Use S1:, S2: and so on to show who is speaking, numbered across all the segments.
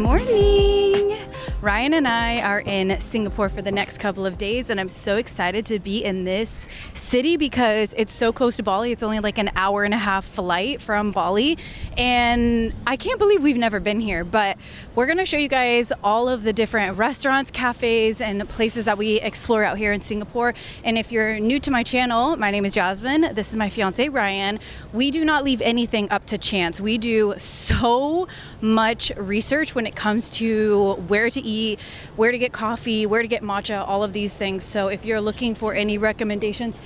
S1: morning. Ryan and I are in Singapore for the next couple of days, and I'm so excited to be in this city because it's so close to Bali. It's only like an hour and a half flight from Bali, and I can't believe we've never been here. But we're gonna show you guys all of the different restaurants, cafes, and places that we explore out here in Singapore. And if you're new to my channel, my name is Jasmine. This is my fiance Ryan. We do not leave anything up to chance. We do so much research when it comes to where to eat, where to get coffee, where to get matcha, all of these things. So if you're looking for any recommendations.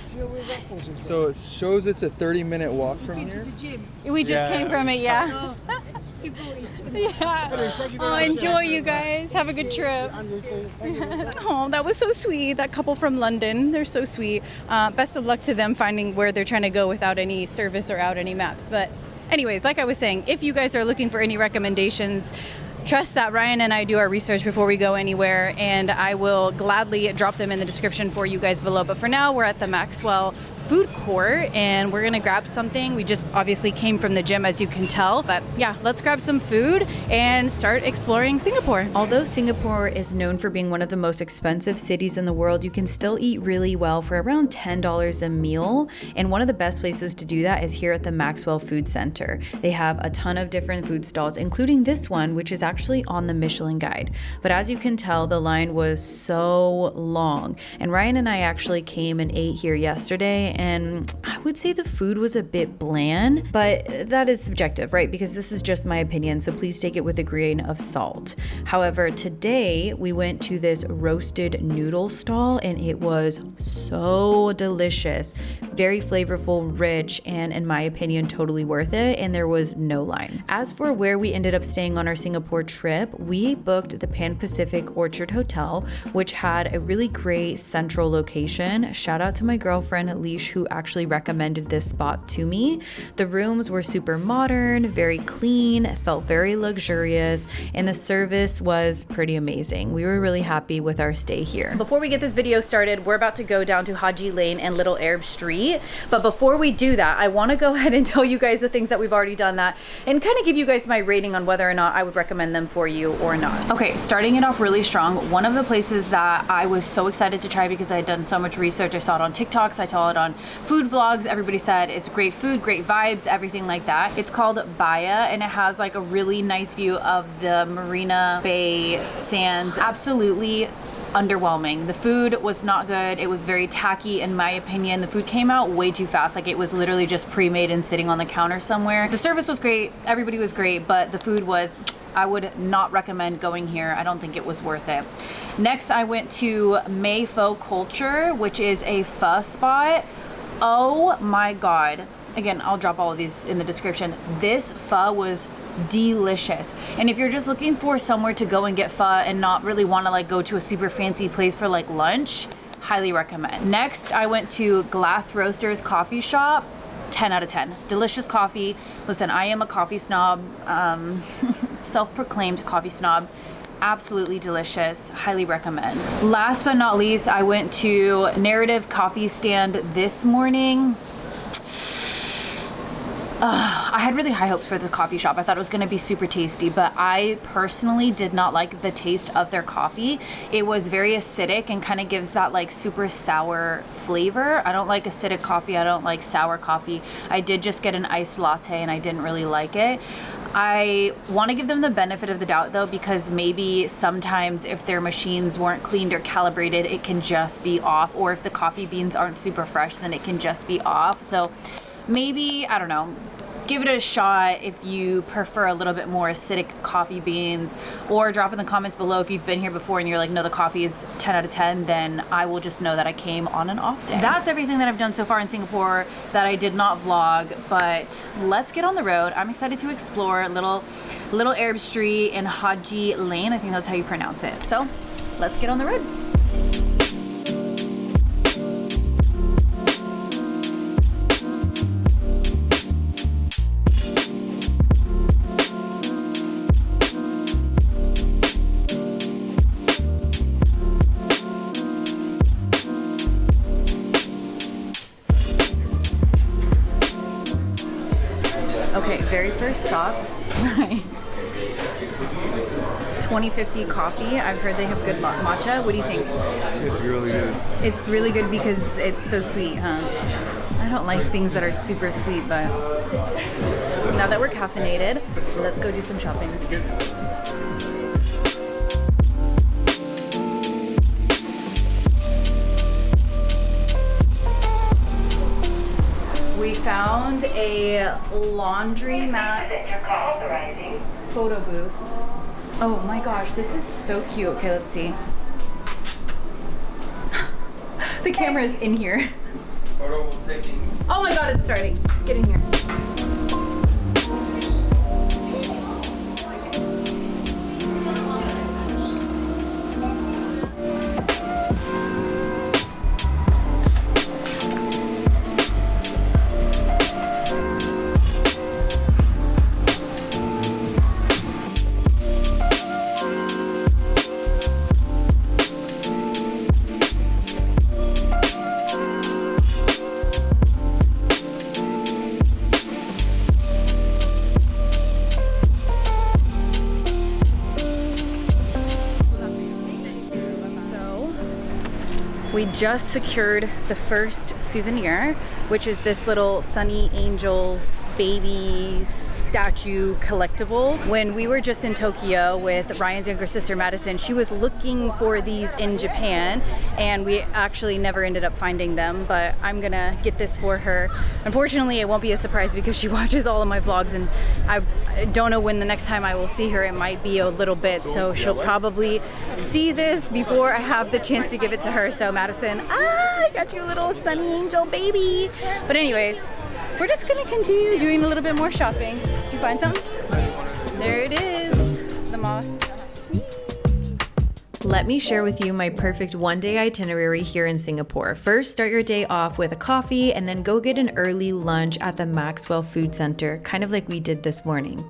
S2: So it shows it's a 30-minute walk from here.
S1: We just came from it, yeah. Yeah. Oh, enjoy, you guys. Have a good trip. Oh, that was so sweet. That couple from London, they're so sweet. Best of luck to them finding where they're trying to go without any service or out any maps. But anyways, like I was saying, if you guys are looking for any recommendations, trust that Ryan and I do our research before we go anywhere, and I will gladly drop them in the description for you guys below. But for now, we're at the MAXWELL food court and we're gonna grab something. We just obviously came from the gym, as you can tell, but yeah, let's grab some food and start exploring Singapore. Although Singapore is known for being one of the most expensive cities in the world, you can still eat really well for around $10 a meal, and one of the best places to do that is here at the MAXWELL Food Center. They have a ton of different food stalls, including this one, which is actually on the Michelin guide. But as you can tell, the line was so long, and Ryan and I actually came and ate here yesterday, and I would say the food was a bit bland, but that is subjective, right? Because this is just my opinion, so please take it with a grain of salt. However, today we went to this roasted noodle stall and it was so delicious, very flavorful, rich, and in my opinion, totally worth it, and there was no line. As for where we ended up staying on our Singapore trip, we booked the Pan Pacific Orchard Hotel, which had a really great central location. Shout out to my girlfriend, Leash, who actually recommended this spot to me. The rooms were super modern, very clean, felt very luxurious, and the service was pretty amazing. We were really happy with our stay here. Before we get this video started, we're about to go down to Haji Lane and Little Arab Street. But before we do that, I want to go ahead and tell you guys the things that we've already done that and kind of give you guys my rating on whether or not I would recommend them for you or not. Okay, starting it off really strong, one of the places that I was so excited to try because I had done so much research, I saw it on TikToks, I saw it on food vlogs, everybody said it's great food, great vibes, everything like that. It's called Baya, and it has like a really nice view of the Marina Bay Sands. Absolutely underwhelming. The food was not good. It was very tacky in my opinion. The food came out way too fast. Like it was literally just pre-made and sitting on the counter somewhere. The service was great, everybody was great, but the food was, I would not recommend going here. I don't think it was worth it. Next, I went to May Pho Culture, which is a pho spot. Oh my God. Again, I'll drop all of these in the description. This pho was delicious. And if you're just looking for somewhere to go and get pho and not really want to like go to a super fancy place for like lunch, highly recommend. Next, I went to Glass Roasters Coffee Shop. 10 out of 10. Delicious coffee. Listen, I am a coffee snob, self-proclaimed coffee snob. Absolutely delicious. Highly recommend. Last but not least, I went to Narrative Coffee Stand this morning. I had really high hopes for this coffee shop. I thought it was going to be super tasty, but I personally did not like the taste of their coffee. It was very acidic and kind of gives that like super sour flavor. I don't like acidic coffee. I don't like sour coffee. I did just get an iced latte and I didn't really like it. I want to give them the benefit of the doubt though, because maybe sometimes if their machines weren't cleaned or calibrated, it can just be off, or if the coffee beans aren't super fresh, then it can just be off. So maybe, I don't know, give it a shot if you prefer a little bit more acidic coffee beans, or drop in the comments below if you've been here before and you're like, no, the coffee is 10 out of 10, then I will just know that I came on an off day. That's everything that I've done so far in Singapore that I did not vlog, but let's get on the road. I'm excited to explore Little Arab Street and Haji Lane. I think that's how you pronounce it. So let's get on the road. Okay, very first stop. Right. 2050 coffee. I've heard they have good matcha. What do you think?
S2: It's really good.
S1: It's really good because it's so sweet, huh? I don't like things that are super sweet, but now that we're caffeinated, let's go do some shopping. We found a laundromat photo booth. Oh my gosh, this is so cute. Okay, let's see. The camera is in here.
S2: Photo taking.
S1: Oh my god, it's starting. Get in here. We just secured the first souvenir, which is this little Sunny Angels baby statue collectible. When we were just in Tokyo with Ryan's younger sister Madison, she was looking for these in Japan, and we actually never ended up finding them, but I'm gonna get this for her. Unfortunately, it won't be a surprise because she watches all of my vlogs, and I don't know when the next time I will see her. It might be a little bit, so she'll probably see this before I have the chance to give it to her. So Madison, I got you a little Sunny Angel baby. But anyways, we're just gonna continue doing a little bit more shopping. You find some? There it is, the moss.
S3: Let me share with you my perfect one-day itinerary here in Singapore. First, start your day off with a coffee and then go get an early lunch at the MAXWELL Food Center, kind of like we did this morning.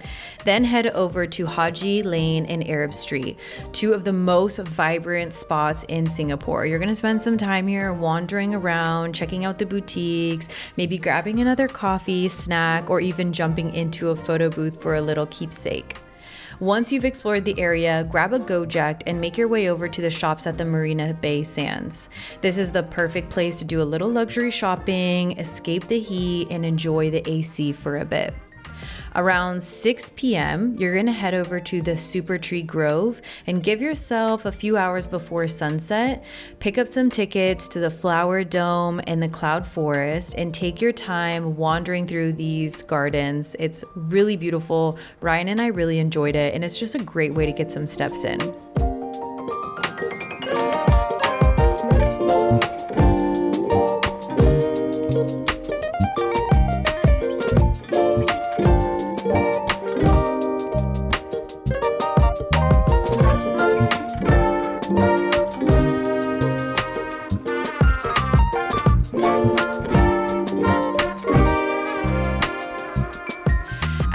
S3: Then head over to Haji Lane and Arab Street, two of the most vibrant spots in Singapore. You're gonna spend some time here wandering around, checking out the boutiques, maybe grabbing another coffee, snack, or even jumping into a photo booth for a little keepsake. Once you've explored the area, grab a Gojek and make your way over to the shops at the Marina Bay Sands. This is the perfect place to do a little luxury shopping, escape the heat, and enjoy the AC for a bit. Around 6 p.m., you're gonna head over to the Super Tree Grove and give yourself a few hours before sunset. Pick up some tickets to the Flower Dome and the Cloud Forest and take your time wandering through these gardens. It's really beautiful. Ryan and I really enjoyed it, and it's just a great way to get some steps in.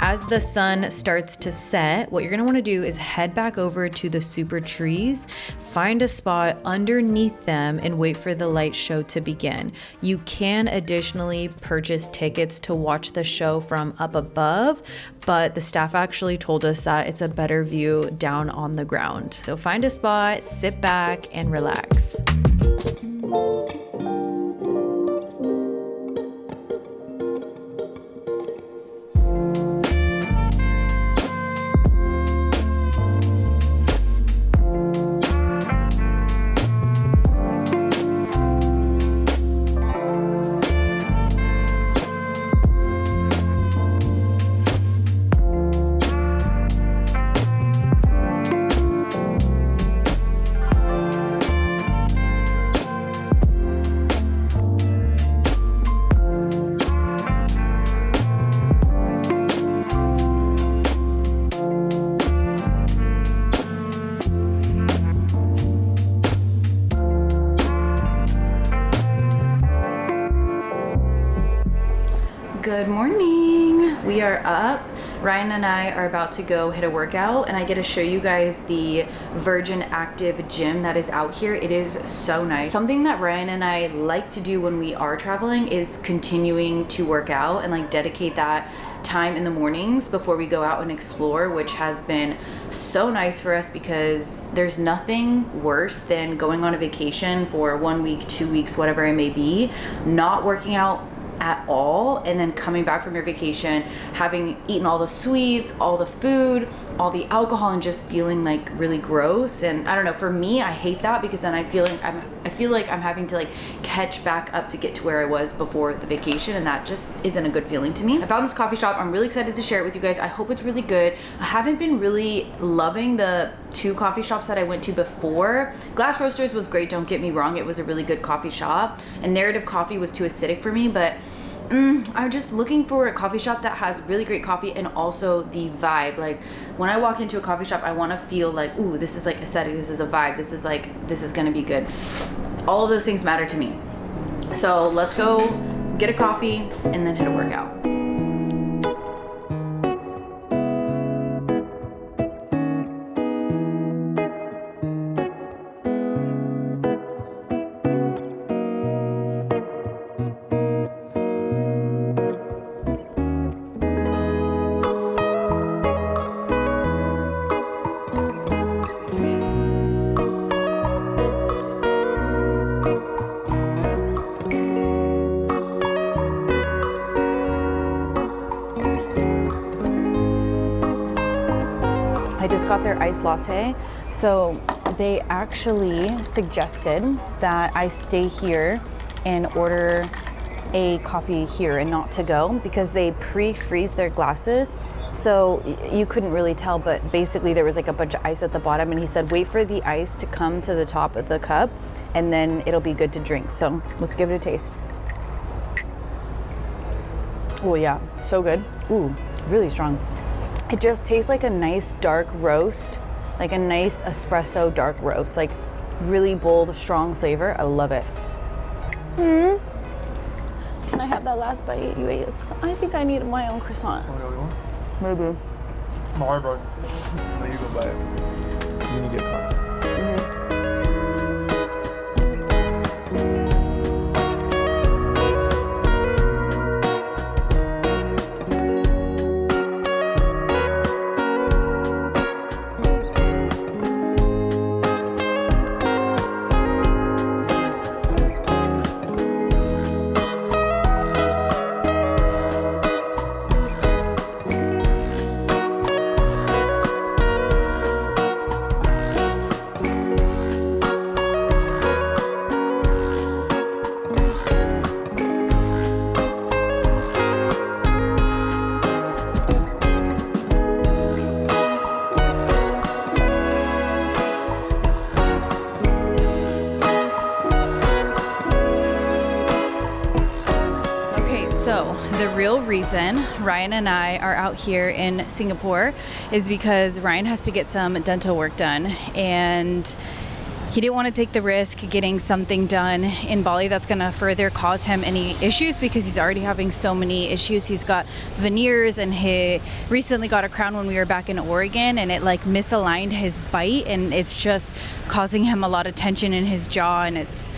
S3: As the sun starts to set, what you're gonna wanna do is head back over to the super trees, find a spot underneath them, and wait for the light show to begin. You can additionally purchase tickets to watch the show from up above, but the staff actually told us that it's a better view down on the ground. So find a spot, sit back, and relax. Good morning. We are up. Ryan and I are about to go hit a workout, and I get to show you guys the Virgin Active gym that is out here. It is so nice. Something that Ryan and I like to do when we are traveling is continuing to work out and like dedicate that time in the mornings before we go out and explore, which has been so nice for us because there's nothing worse than going on a vacation for 1 week, 2 weeks, whatever it may be, not working out at all, and then coming back from your vacation having eaten all the sweets, all the food, all the alcohol, and just feeling like really gross. And I don't know, for me, I hate that because then I feel like I'm having to like catch back up to get to where I was before the vacation, and that just isn't a good feeling to me. I found this coffee shop. I'm really excited to share it with you guys. I hope it's really good. I haven't been really loving the 2 coffee shops that I went to before. Glass Roasters was great, don't get me wrong. It was a really good coffee shop, and Narrative Coffee was too acidic for me, but I'm just looking for a coffee shop that has really great coffee and also the vibe. Like when I walk into a coffee shop, I want to feel like, ooh, this is like aesthetic, this is a vibe, this is gonna be good. All of those things matter to me. So let's go get a coffee and then hit a workout. I just got their iced latte. So they actually suggested that I stay here and order a coffee here and not to go because they pre-freeze their glasses. So you couldn't really tell, but basically there was like a bunch of ice at the bottom, and he said, wait for the ice to come to the top of the cup and then it'll be good to drink. So let's give it a taste. Oh yeah, so good. Ooh, really strong. It just tastes like a nice dark roast, like a nice espresso dark roast, like really bold, strong flavor. I love it. Can I have that last bite you ate? I think I need my own croissant. Maybe.
S2: My bro. No, you go buy it. You need to get content.
S1: So the real reason Ryan and I are out here in Singapore is because Ryan has to get some dental work done, and he didn't want to take the risk getting something done in Bali that's going to further cause him any issues because he's already having so many issues. He's got veneers, and he recently got a crown when we were back in Oregon, and it like misaligned his bite, and it's just causing him a lot of tension in his jaw, and it's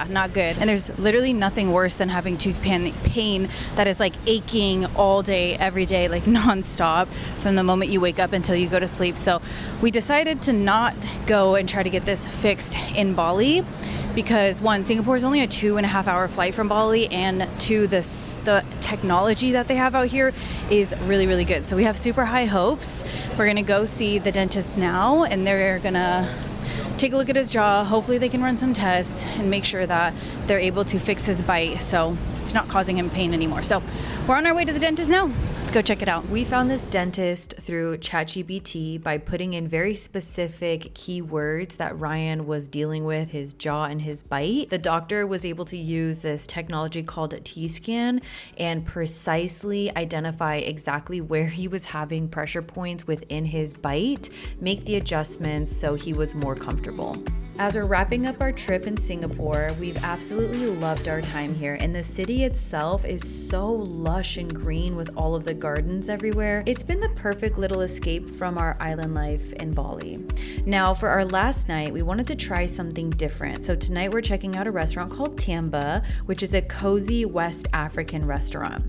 S1: not good. And there's literally nothing worse than having tooth pain that is like aching all day, every day, like nonstop from the moment you wake up until you go to sleep. So we decided to not go and try to get this fixed in Bali because one, Singapore is only a 2.5 hour flight from Bali, and two, the technology that they have out here is really, really good. So we have super high hopes. We're gonna go see the dentist now, and they're gonna take a look at his jaw. Hopefully they can run some tests and make sure that they're able to fix his bite so it's not causing him pain anymore. So we're on our way to the dentist now. Let's go check it out. We found this dentist through ChatGPT by putting in very specific keywords that Ryan was dealing with, his jaw and his bite. The doctor was able to use this technology called T-scan and precisely identify exactly where he was having pressure points within his bite, make the adjustments so he was more comfortable.
S3: As we're wrapping up our trip in Singapore, we've absolutely loved our time here, and the city itself is so lush and green with all of the gardens everywhere. It's been the perfect little escape from our island life in Bali. Now, for our last night, we wanted to try something different. So tonight we're checking out a restaurant called TAMBA, which is a cozy West African restaurant.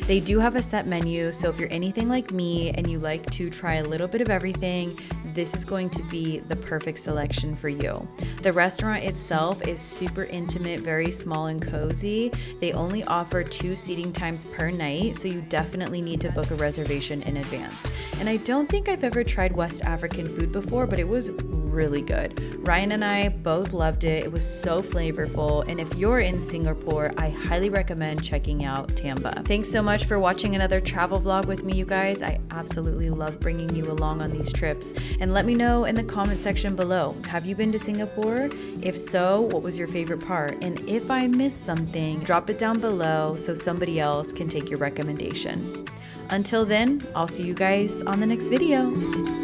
S3: They do have a set menu, so if you're anything like me and you like to try a little bit of everything, this is going to be the perfect selection for you. The restaurant itself is super intimate, very small and cozy. They only offer 2 seating times per night, so you definitely need to book a reservation in advance. And I don't think I've ever tried West African food before, but it was really good. Ryan and I both loved it. It was so flavorful, and if you're in Singapore, I highly recommend checking out TAMBA. Thanks so much for watching another travel vlog with me, you guys. I absolutely love bringing you along on these trips. And let me know in the comment section below, have you been to Singapore? If so, what was your favorite part? And if I missed something, drop it down below so somebody else can take your recommendation. Until then, I'll see you guys on the next video.